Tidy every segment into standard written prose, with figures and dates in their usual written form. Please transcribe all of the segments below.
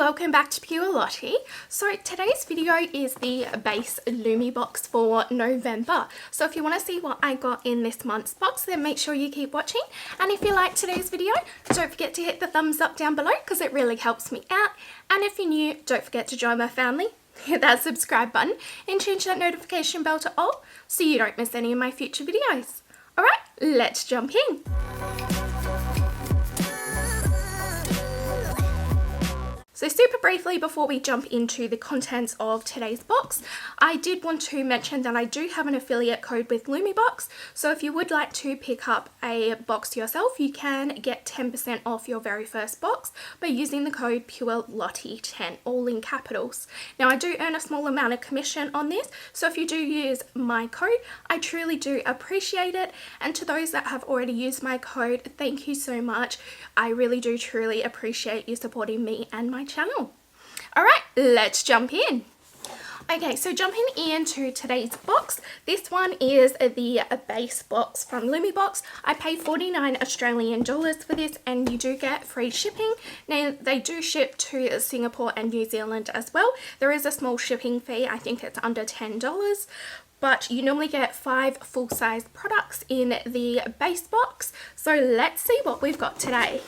welcome back to Pure Lottie. So today's video is the Base Lumibox for November. So if you want to see what I got in this month's box, then make sure you keep watching. And if you like today's video, don't forget to hit the thumbs up down below because it really helps me out. And if you're new, don't forget to join my family. Hit that subscribe button and change that notification bell to all so you don't miss any of my future videos. Alright, let's jump in. So super briefly before we jump into the contents of today's box, I did want to mention that I do have an affiliate code with Lumibox. So if you would like to pick up a box yourself, you can get 10% off your very first box by using the code PureLottie10, all in capitals. Now I do earn a small amount of commission on this, so if you do use my code, I truly do appreciate it. And to those that have already used my code, thank you so much. I really do truly appreciate you supporting me and my channel. Alright, let's jump in. Okay, so jumping into today's box, this one is the base box from Lumibox. I paid 49 Australian dollars for this and you do get free shipping. Now they do ship to Singapore and New Zealand as well. There is a small shipping fee, I think it's under $10. But you normally get 5 full-size products in the base box. So let's see what we've got today.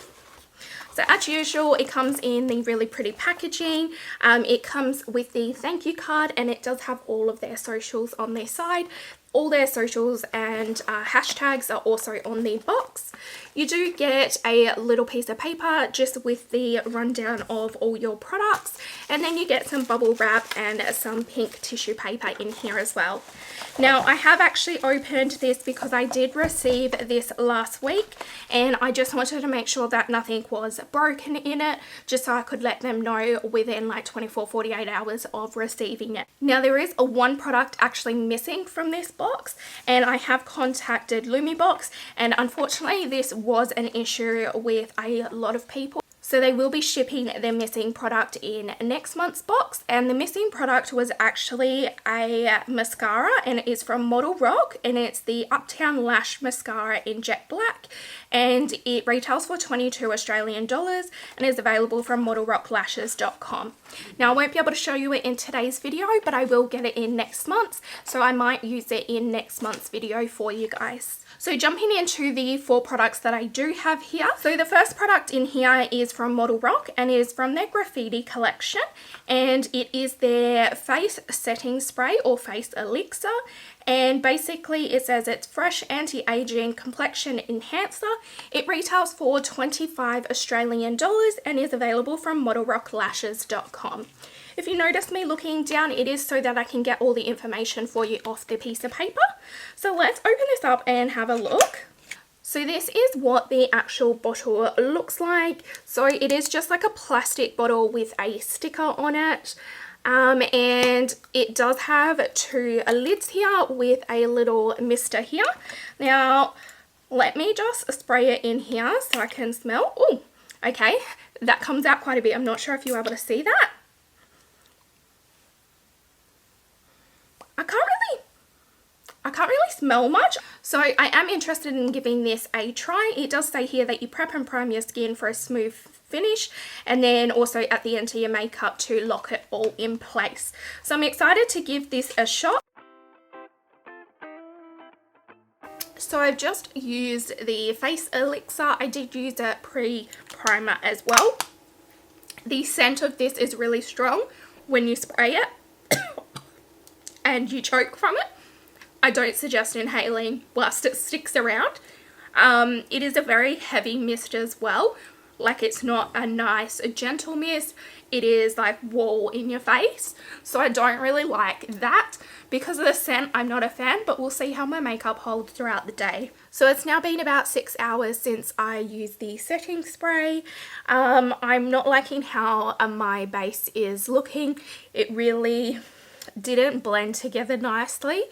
So as usual, it comes in the really pretty packaging. It comes with the thank you card and it does have all of their socials on their side. All their socials and hashtags are also on the box. You do get a little piece of paper just with the rundown of all your products, and then you get some bubble wrap and some pink tissue paper in here as well. Now I have actually opened this because I did receive this last week and I just wanted to make sure that nothing was broken in it, just so I could let them know within like 24-48 hours of receiving it. Now there is one product actually missing from this box and I have contacted Lumibox, and unfortunately this was an issue with a lot of people. So they will be shipping their missing product in next month's box, and the missing product was actually a mascara and it is from Model Rock and it's the Uptown Lash Mascara in Jet Black, and it retails for 22 Australian dollars and is available from modelrocklashes.com. Now I won't be able to show you it in today's video, but I will get it in next month's, so I might use it in next month's video for you guys. So jumping into the 4 products that I do have here. So the first product in here is from Model Rock and is from their Graffiti collection, and it is their face setting spray or face elixir. And basically it says it's fresh anti-aging complexion enhancer. It retails for 25 Australian dollars and is available from modelrocklashes.com. If you notice me looking down, it is so that I can get all the information for you off the piece of paper. So let's open this up and have a look. So this is what the actual bottle looks like. So it is just like a plastic bottle with a sticker on it. And it does have 2 lids here with a little mister here. Now let me just spray it in here so I can smell. Oh, okay, that comes out quite a bit. I'm not sure if you're able to see that. I can't really smell much, so I am interested in giving this a try. It does say here that you prep and prime your skin for a smooth finish, and then also at the end of your makeup to lock it all in place. So I'm excited to give this a shot. So I've just used the face elixir. I did use a pre-primer as well. The scent of this is really strong when you spray it and you choke from it. I don't suggest inhaling whilst it sticks around. It is a very heavy mist as well. Like, it's not a nice gentle mist. It is like wall in your face. So I don't really like that. Because of the scent, I'm not a fan, but we'll see how my makeup holds throughout the day. So it's now been about 6 hours since I used the setting spray. I'm not liking how my base is looking. It really didn't blend together nicely.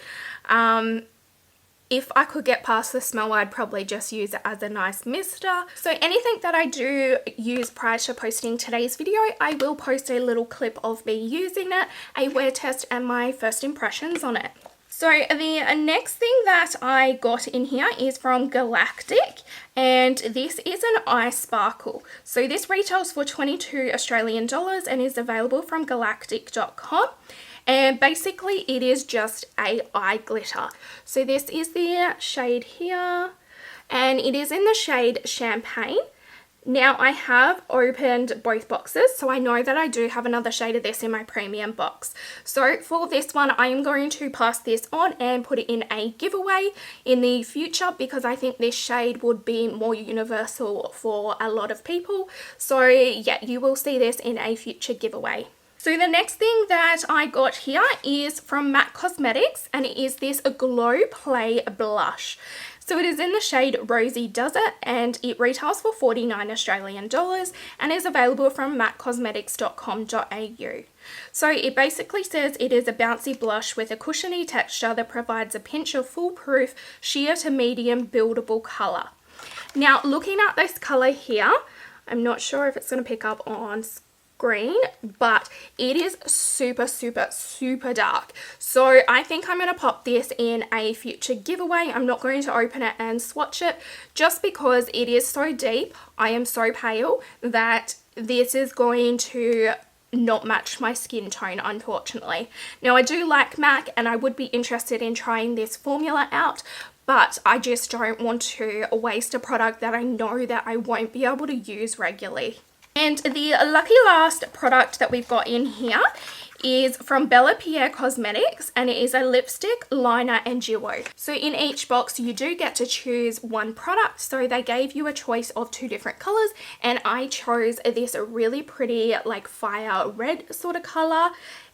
If I could get past the smell, I'd probably just use it as a nice mister. So anything that I do use prior to posting today's video, I will post a little clip of me using it, a wear test and my first impressions on it. So the next thing that I got in here is from Galactic, and this is an eye sparkle. So this retails for 22 Australian dollars and is available from galactic.com. And basically it is just a eye glitter. So this is the shade here, and it is in the shade Champagne. Now I have opened both boxes, so I know that I do have another shade of this in my premium box. So for this one, I am going to pass this on and put it in a giveaway in the future, because I think this shade would be more universal for a lot of people. So yeah, you will see this in a future giveaway. So the next thing that I got here is from MAC Cosmetics, and it is this Glow Play Blush. So it is in the shade Rosy Desert, and it retails for 49 Australian dollars and is available from maccosmetics.com.au. So it basically says it is a bouncy blush with a cushiony texture that provides a pinch of foolproof sheer to medium buildable colour. Now looking at this colour here, I'm not sure if it's going to pick up on screen, but it is super dark. So I think I'm going to pop this in a future giveaway. I'm not going to open it and swatch it just because it is so deep. I am so pale that this is going to not match my skin tone, unfortunately. Now I do like MAC and I would be interested in trying this formula out, but I just don't want to waste a product that I know that I won't be able to use regularly. And the lucky last product that we've got in here is from Bella Pierre Cosmetics, and it is a lipstick, liner and duo. So in each box you do get to choose one product, so they gave you a choice of 2 different colors, and I chose this really pretty like fire red sort of color,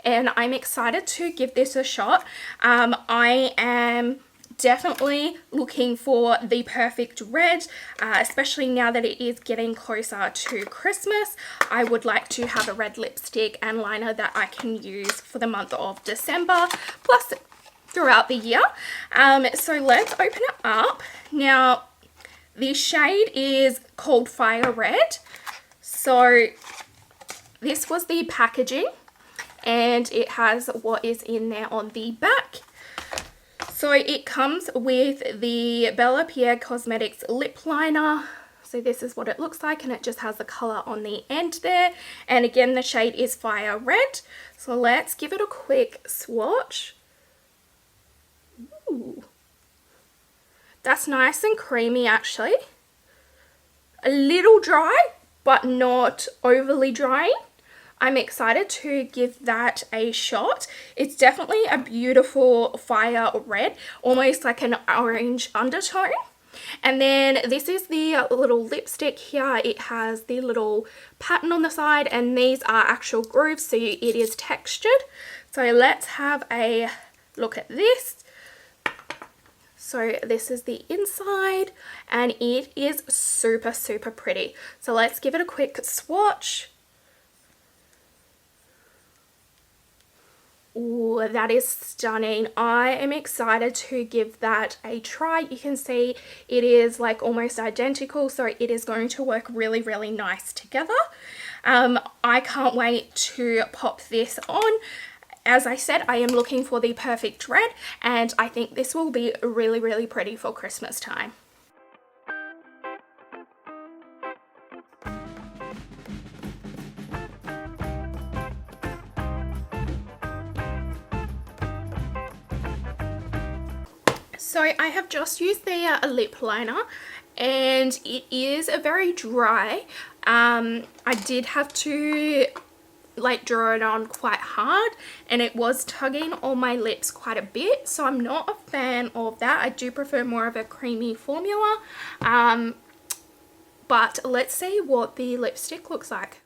and I'm excited to give this a shot. I am definitely looking for the perfect red, especially now that it is getting closer to Christmas. I would like to have a red lipstick and liner that I can use for the month of December, plus throughout the year. So let's open it up. Now the shade is called Fire Red. So this was the packaging, and it has what is in there on the back. So it comes with the Bella Pierre Cosmetics lip liner. So this is what it looks like, and it just has the colour on the end there. And again, the shade is Fire Red. So let's give it a quick swatch. Ooh. That's nice and creamy actually. A little dry, but not overly drying. I'm excited to give that a shot. It's definitely a beautiful fire red, almost like an orange undertone. And then this is the little lipstick here. It has the little pattern on the side, and these are actual grooves, so it is textured. So let's have a look at this. So this is the inside, and it is super pretty. So let's give it a quick swatch. Ooh, that is stunning. I am excited to give that a try. You can see it is like almost identical, so it is going to work really nice together. I can't wait to pop this on. As I said, I am looking for the perfect red, and I think this will be really pretty for Christmas time. So I have just used the lip liner, and it is very dry. I did have to like draw it on quite hard, and it was tugging on my lips quite a bit, so I'm not a fan of that. I do prefer more of a creamy formula, but let's see what the lipstick looks like.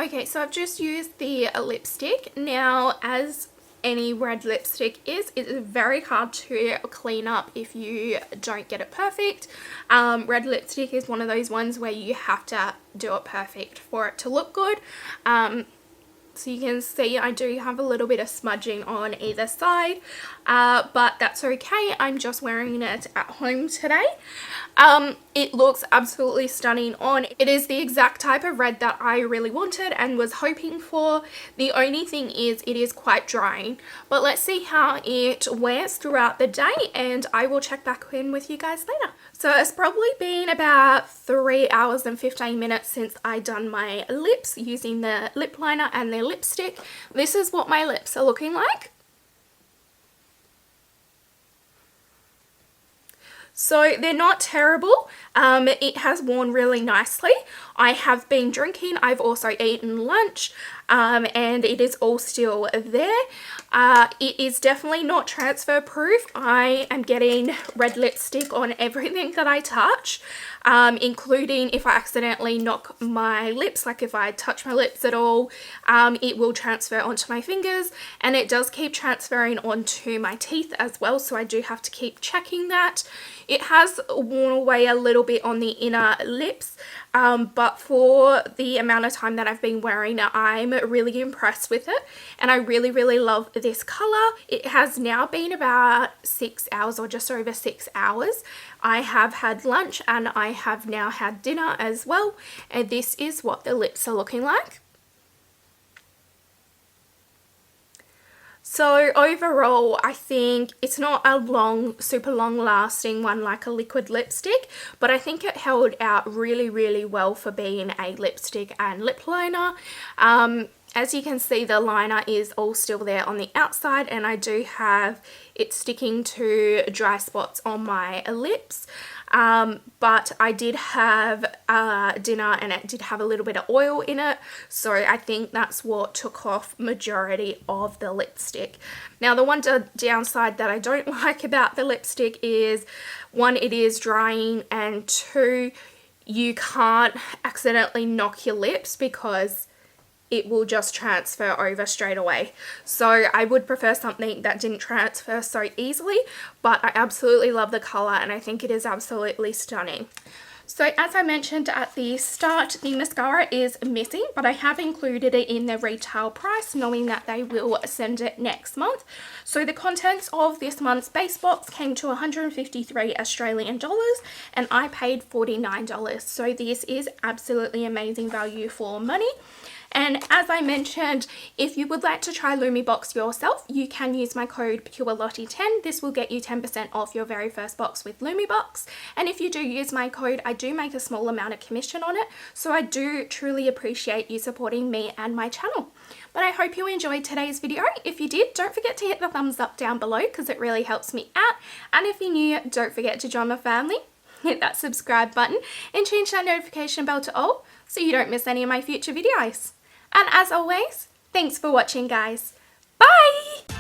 Okay, so I've just used the lipstick. Now, as any red lipstick is, it is very hard to clean up if you don't get it perfect. Red lipstick is one of those ones where you have to do it perfect for it to look good. So you can see I do have a little bit of smudging on either side. but that's okay. I'm just wearing it at home today. It looks absolutely stunning on. It is the exact type of red that I really wanted and was hoping for. The only thing is it is quite drying, but let's see how it wears throughout the day and I will check back in with you guys later. So it's probably been about 3 hours and 15 minutes since I done my lips using the lip liner and the lipstick. This is what my lips are looking like. So they're not terrible. It has worn really nicely. I have been drinking, I've also eaten lunch, and it is all still there. It is definitely not transfer proof. I am getting red lipstick on everything that I touch, including if I accidentally knock my lips, like if I touch my lips at all, it will transfer onto my fingers, and it does keep transferring onto my teeth as well, so I do have to keep checking that. It has worn away a little bit on the inner lips, but for the amount of time that I've been wearing it, I'm really impressed with it, and I really love this color. It has now been about 6 hours or just over 6 hours. I have had lunch and I have now had dinner as well, and this is what the lips are looking like. So overall, I think it's not a super long lasting one like a liquid lipstick, but I think it held out really well for being a lipstick and lip liner. As you can see, the liner is all still there on the outside, and I do have it sticking to dry spots on my lips. But I did have dinner and it did have a little bit of oil in it, so I think that's what took off majority of the lipstick. Now the one downside that I don't like about the lipstick is, one, it is drying, and two, you can't accidentally knock your lips because it will just transfer over straight away. So I would prefer something that didn't transfer so easily, but I absolutely love the color and I think it is absolutely stunning. So as I mentioned at the start, the mascara is missing, but I have included it in the retail price, knowing that they will send it next month. So the contents of this month's base box came to 153 Australian dollars, and I paid $49. So this is absolutely amazing value for money. And as I mentioned, if you would like to try Lumibox yourself, you can use my code PureLottie10. This will get you 10% off your very first box with Lumibox. And if you do use my code, I do make a small amount of commission on it. So I do truly appreciate you supporting me and my channel. But I hope you enjoyed today's video. If you did, don't forget to hit the thumbs up down below because it really helps me out. And if you're new, don't forget to join my family. Hit that subscribe button and change that notification bell to all so you don't miss any of my future videos. And as always, thanks for watching, guys. Bye!